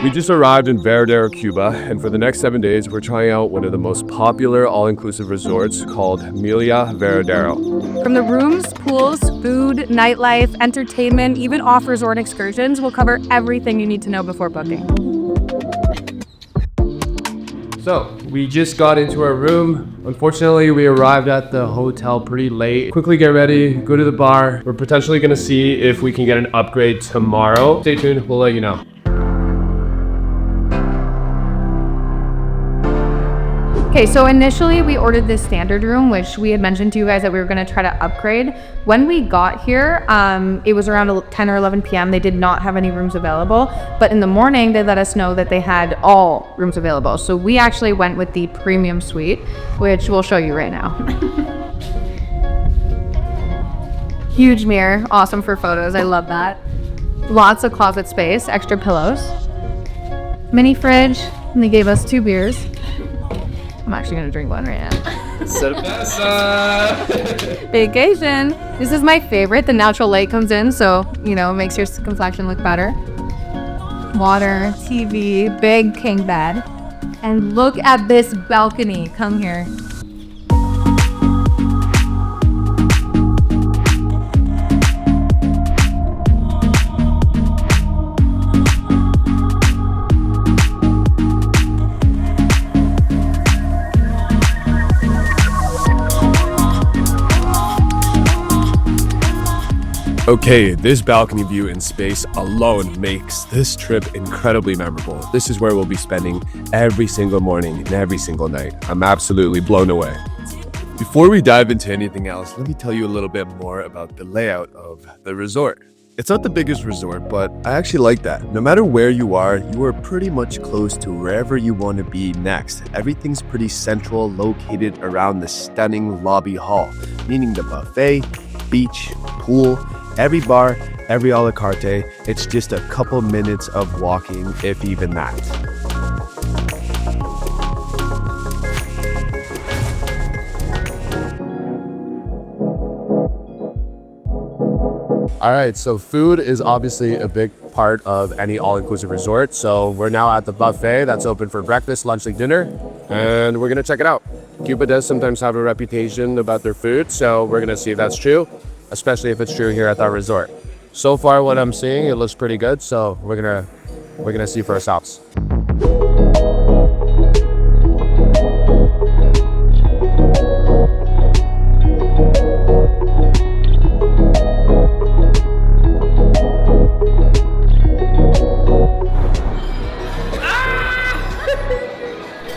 We just arrived in Varadero, Cuba, and for the next 7 days, we're trying out one of the most popular all-inclusive resorts called Melia Varadero. From the rooms, pools, food, nightlife, entertainment, even off-resort excursions, we'll cover everything you need to know before booking. So, we just got into our room. Unfortunately, we arrived at the hotel pretty late. Quickly get ready, go to the bar. We're potentially gonna see if we can get an upgrade tomorrow. Stay tuned, we'll let you know. Okay, so initially we ordered this standard room, which we had mentioned to you guys that we were gonna try to upgrade. When we got here, it was around 10 or 11 p.m. They did not have any rooms available, but in the morning they let us know that they had all rooms available. So we actually went with the premium suite, which we'll show you right now. Huge mirror, awesome for photos, I love that. Lots of closet space, extra pillows. Mini fridge, and they gave us 2 beers. I'm actually gonna drink one right now. Cerveza! Vacation. This is my favorite. The natural light comes in, so, you know, it makes your complexion look better. Water, TV, big king bed. And look at this balcony. Come here. Okay, this balcony view in space alone makes this trip incredibly memorable. This is where we'll be spending every single morning and every single night. I'm absolutely blown away. Before we dive into anything else, let me tell you a little bit more about the layout of the resort. It's not the biggest resort, but I actually like that. No matter where you are pretty much close to wherever you want to be next. Everything's pretty central, located around the stunning lobby hall, meaning the buffet, beach, pool, every bar, every a la carte. It's just a couple minutes of walking, if even that. All right, so food is obviously a big part of any all-inclusive resort. So we're now at the buffet that's open for breakfast, lunch, and dinner, and we're gonna check it out. Cuba does sometimes have a reputation about their food, so we're gonna see if that's true, especially if it's true here at that resort. So far, what I'm seeing, it looks pretty good, so we're gonna see for ourselves.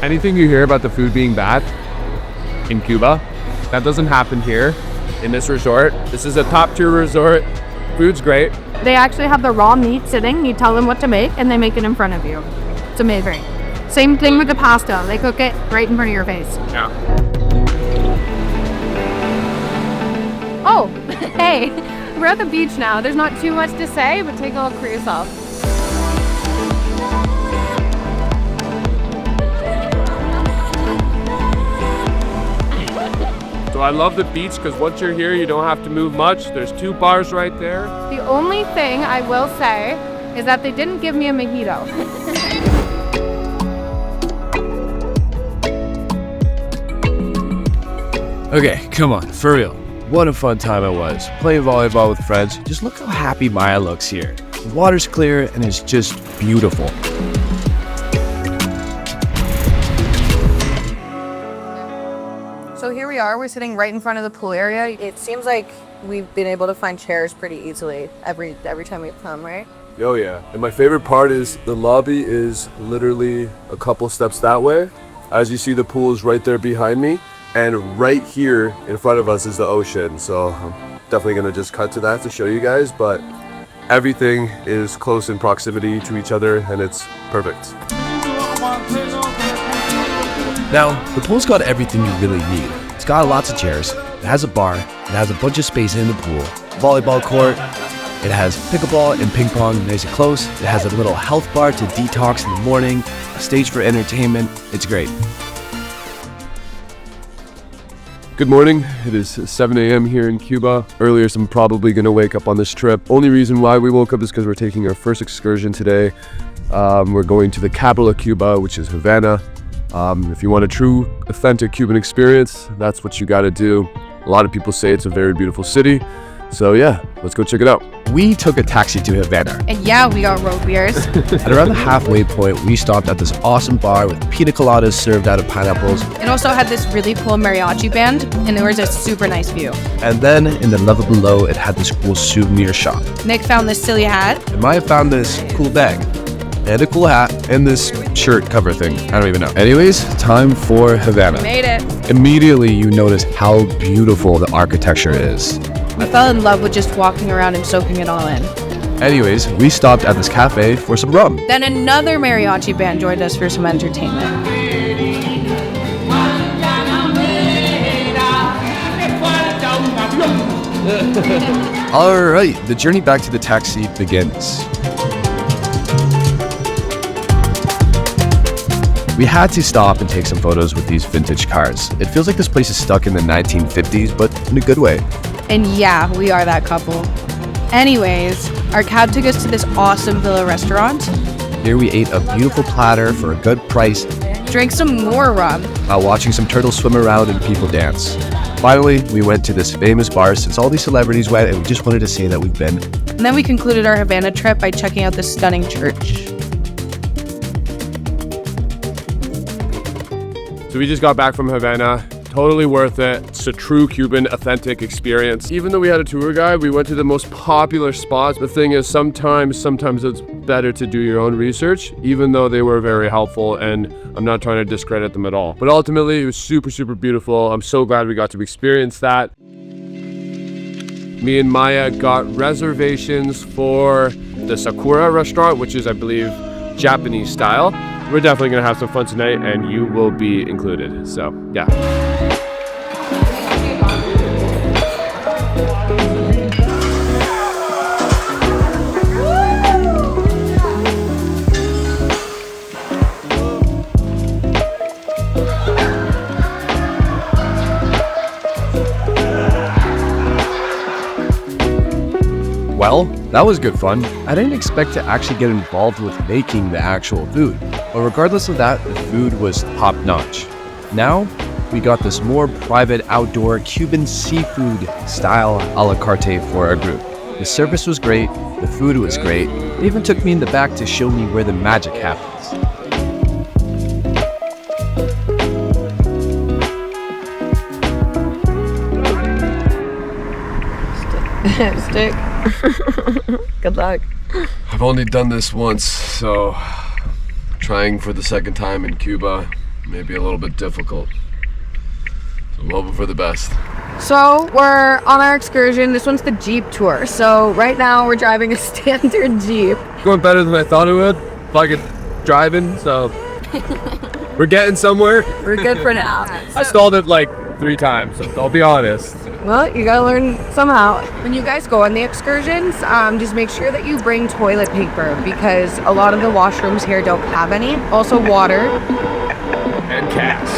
Anything you hear about the food being bad in Cuba, that doesn't happen here in this resort. This is a top-tier resort. Food's great. They actually have the raw meat sitting. You tell them what to make, and they make it in front of you. It's amazing. Same thing with the pasta. They cook it right in front of your face. Yeah. Oh, hey, we're at the beach now. There's not too much to say, but take a look for yourself. So I love the beach because once you're here, you don't have to move much. There's 2 bars right there. The only thing I will say is that they didn't give me a mojito. Okay, come on, for real. What a fun time it was. Playing volleyball with friends. Just look how happy Maya looks here. The water's clear and it's just beautiful. So here we are, we're sitting right in front of the pool area. It seems like we've been able to find chairs pretty easily every time we come, right? Oh yeah, and my favorite part is the lobby is literally a couple steps that way. As you see, the pool is right there behind me, and right here in front of us is the ocean. So I'm definitely gonna just cut to that to show you guys, but everything is close in proximity to each other and it's perfect. Now, the pool's got everything you really need. It's got lots of chairs, it has a bar, it has a bunch of space in the pool, volleyball court, it has pickleball and ping pong nice and close, it has a little health bar to detox in the morning, a stage for entertainment. It's great. Good morning, it is 7 a.m. here in Cuba. Earlier, so I'm probably gonna wake up on this trip. Only reason why we woke up is because we're taking our first excursion today. We're going to the capital of Cuba, which is Havana. If you want a true, authentic Cuban experience, that's what you got to do. A lot of people say it's a very beautiful city. So yeah, let's go check it out. We took a taxi to Havana. And yeah, we got road beers. At around the halfway point, we stopped at this awesome bar with pina coladas served out of pineapples. It also had this really cool mariachi band, and there was a super nice view. And then in the level below, it had this cool souvenir shop. Nick found this silly hat. And Maya found this cool bag. And a cool hat. And this shirt cover thing. I don't even know. Anyways, time for Havana. Made it. Immediately, you notice how beautiful the architecture is. We fell in love with just walking around and soaking it all in. Anyways, we stopped at this cafe for some rum. Then another mariachi band joined us for some entertainment. Alright, the journey back to the taxi begins. We had to stop and take some photos with these vintage cars. It feels like this place is stuck in the 1950s, but in a good way. And yeah, we are that couple. Anyways, our cab took us to this awesome villa restaurant. Here we ate a beautiful platter for a good price, Drank some more rum. while watching some turtles swim around and people dance. Finally, we went to this famous bar since all these celebrities went, and we just wanted to say that we've been. And then we concluded our Havana trip by checking out this stunning church. So we just got back from Havana. Totally worth it. It's a true Cuban authentic experience. Even though we had a tour guide, we went to the most popular spots. The thing is, sometimes it's better to do your own research, even though they were very helpful, and I'm not trying to discredit them at all. But ultimately, it was super, super beautiful. I'm so glad we got to experience that. Me and Maya got reservations for the Sakura restaurant, which is, I believe, Japanese style. We're definitely gonna have some fun tonight, and you will be included. So, yeah. Well, that was good fun. I didn't expect to actually get involved with making the actual food, but regardless of that, the food was top notch. Now, we got this more private outdoor Cuban seafood style a la carte for our group. The service was great, the food was great. They even took me in the back to show me where the magic happens. Stick. Good luck. I've only done this once, so trying for the second time in Cuba may be a little bit difficult. So I'm hoping for the best. So we're on our excursion. This one's the Jeep tour. So right now we're driving a standard Jeep. Going better than I thought it would. Fucking driving, so we're getting somewhere. We're good for now. I stalled it like 3 times, so I'll be honest. Well, you gotta learn somehow. When you guys go on the excursions, just make sure that you bring toilet paper because a lot of the washrooms here don't have any. Also water. And cash.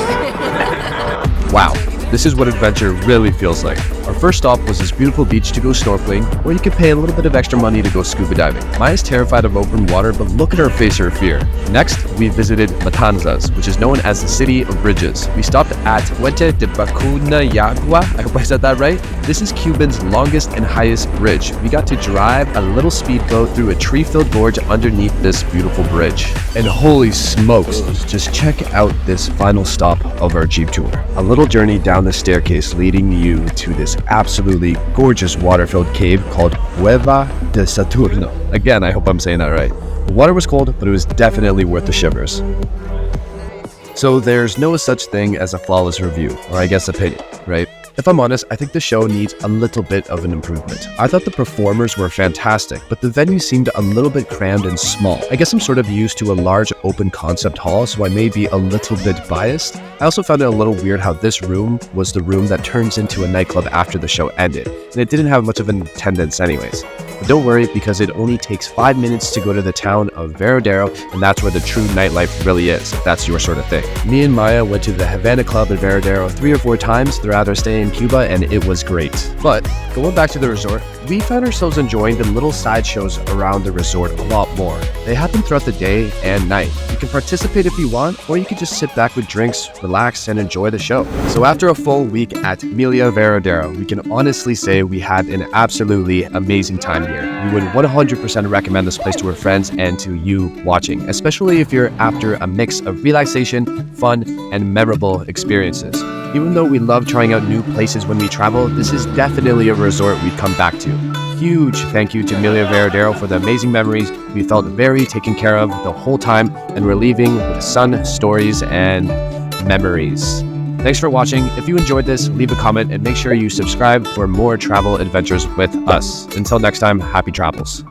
Wow, this is what adventure really feels like. Our first stop was this beautiful beach to go snorkeling, or you could pay a little bit of extra money to go scuba diving. Maya's terrified of open water, but look at her face her fear. Next, we visited Matanzas, which is known as the City of Bridges. We stopped at Puente de Bacunayagua. I hope I said that right. This is Cuban's longest and highest bridge. We got to drive a little speedboat through a tree-filled gorge underneath this beautiful bridge. And holy smokes, just check out this final stop of our Jeep tour. A little journey down the staircase leading you to this absolutely gorgeous water-filled cave called Cueva de Saturno. Again, I hope I'm saying that right. The water was cold, but it was definitely worth the shivers. So there's no such thing as a flawless review, or I guess opinion, right? If I'm honest, I think the show needs a little bit of an improvement. I thought the performers were fantastic, but the venue seemed a little bit crammed and small. I guess I'm sort of used to a large open concept hall, so I may be a little bit biased. I also found it a little weird how this room was the room that turns into a nightclub after the show ended, and it didn't have much of an attendance anyways. But don't worry, because it only takes 5 minutes to go to the town of Varadero, and that's where the true nightlife really is, if that's your sort of thing. Me and Maya went to the Havana Club at Varadero 3 or 4 times throughout our stay in Cuba, and it was great. But going back to the resort, we found ourselves enjoying the little sideshows around the resort a lot more. They happen throughout the day and night. You can participate if you want, or you can just sit back with drinks, relax, and enjoy the show. So after a full week at Melia Varadero, we can honestly say we had an absolutely amazing time here. We would 100% recommend this place to our friends and to you watching, especially if you're after a mix of relaxation, fun, and memorable experiences. Even though we love trying out new places when we travel, this is definitely a resort we'd come back to. Huge thank you to Melia Varadero for the amazing memories. We felt very taken care of the whole time, and we're leaving with sun, stories, and memories. Thanks for watching. If you enjoyed this, leave a comment and make sure you subscribe for more travel adventures with us. Until next time, happy travels.